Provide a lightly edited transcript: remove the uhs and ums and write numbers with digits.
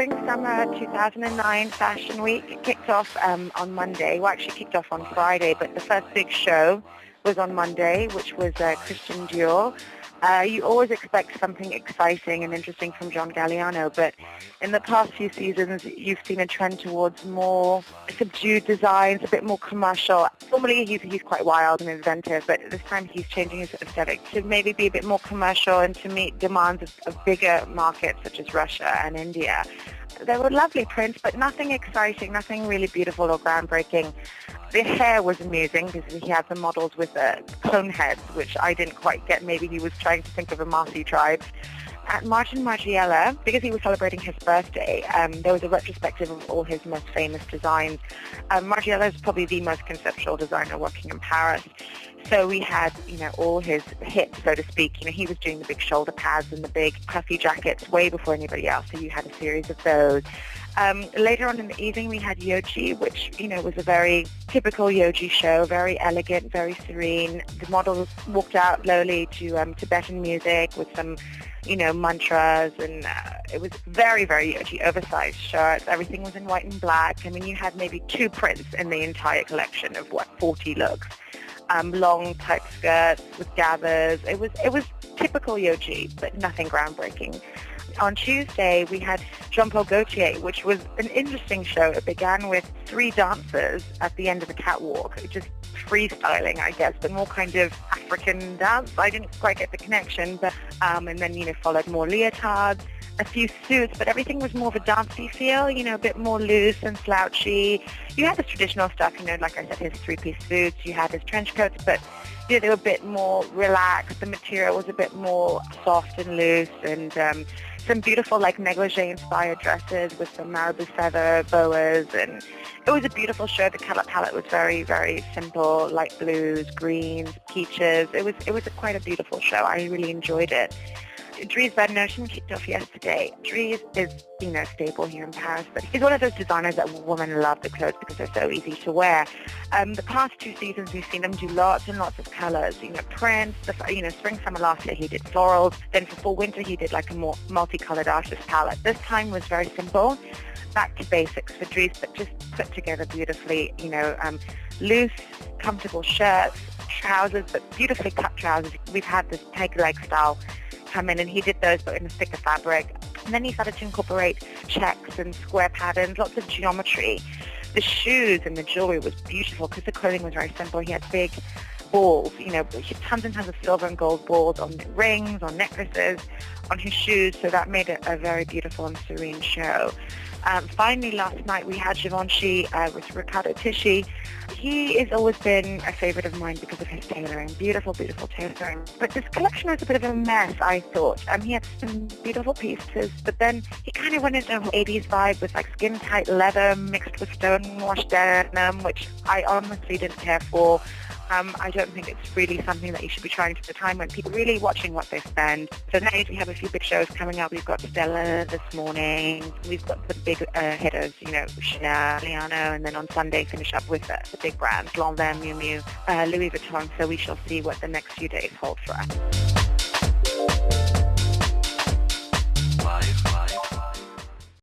Spring-Summer 2009 Fashion Week kicked off on Monday. Well, actually kicked off on Friday, but the first big show was on Monday, which was Christian Dior. You always expect something exciting and interesting from John Galliano, but in the past few seasons, you've seen a trend towards more subdued designs, a bit more commercial. Normally, he's quite wild and inventive, but this time he's changing his aesthetic to maybe be a bit more commercial and to meet demands of bigger markets such as Russia and India. There were lovely prints, but nothing exciting, nothing really beautiful or groundbreaking. The hair was amusing because he had the models with cone heads, which I didn't quite get. Maybe he was trying to think of a Marsi tribe. At Margiela, because he was celebrating his birthday, there was a retrospective of all his most famous designs. Margiela is probably the most conceptual designer working in Paris. So we had, all his hits, so to speak. He was doing the big shoulder pads and the big puffy jackets way before anybody else. So you had a series of those. Later on in the evening, we had Yohji, which, was a very typical Yohji show, very elegant, very serene. The models walked out slowly to Tibetan music with some, mantras, and it was very, very Yohji, oversized shirts. Everything was in white and black. You had maybe 2 prints in the entire collection of, 40 looks. Long tight skirts with gathers. It was typical Yohji, but nothing groundbreaking. On Tuesday, we had Paul Gaultier, which was an interesting show. It began with 3 dancers at the end of the catwalk, just freestyling, I guess, but more kind of African dance. I didn't quite get the connection, but and then, followed more leotards, a few suits, but everything was more of a dancey feel, a bit more loose and slouchy. You had the traditional stuff, like I said, his 3-piece suits, you had his trench coats, but they were a bit more relaxed. The material was a bit more soft and loose, and some beautiful negligee-inspired dresses with some marabou feather boas, and it was a beautiful show. The color palette was very, very simple, light blues, greens, peaches. It was quite a beautiful show. I really enjoyed it. Dries van Noten kicked off yesterday. Dries is, staple here in Paris, but he's one of those designers that women love the clothes because they're so easy to wear. The past 2 seasons, we've seen him do lots and lots of colors, prints. Spring, summer last year, he did florals. Then for fall, winter, he did a more multicolored artist palette. This time was very simple, back to basics for Dries, but just put together beautifully, loose, comfortable shirts, trousers, but beautifully cut trousers. We've had this peg leg style come in, and he did those but in a thicker fabric. And then he started to incorporate checks and square patterns, lots of geometry. The shoes and the jewelry was beautiful because the clothing was very simple. He had big balls, tons and tons of silver and gold balls on rings, on necklaces, on his shoes, so that made it a very beautiful and serene show. Finally, last night we had Givenchy with Riccardo Tisci. He has always been a favorite of mine because of his tailoring, beautiful, beautiful tailoring. But this collection was a bit of a mess, I thought. He had some beautiful pieces, but then he kind of went into an 80s vibe with skin-tight leather mixed with stonewashed denim, which I honestly didn't care for. I don't think it's really something that you should be trying at a time when people are really watching what they spend. So now we have a few big shows coming up. We've got Stella this morning. We've got the big hitters, Chanel, Liano, and then on Sunday finish up with the big brands, Lanvin, Miu Miu, Louis Vuitton. So we shall see what the next few days hold for us.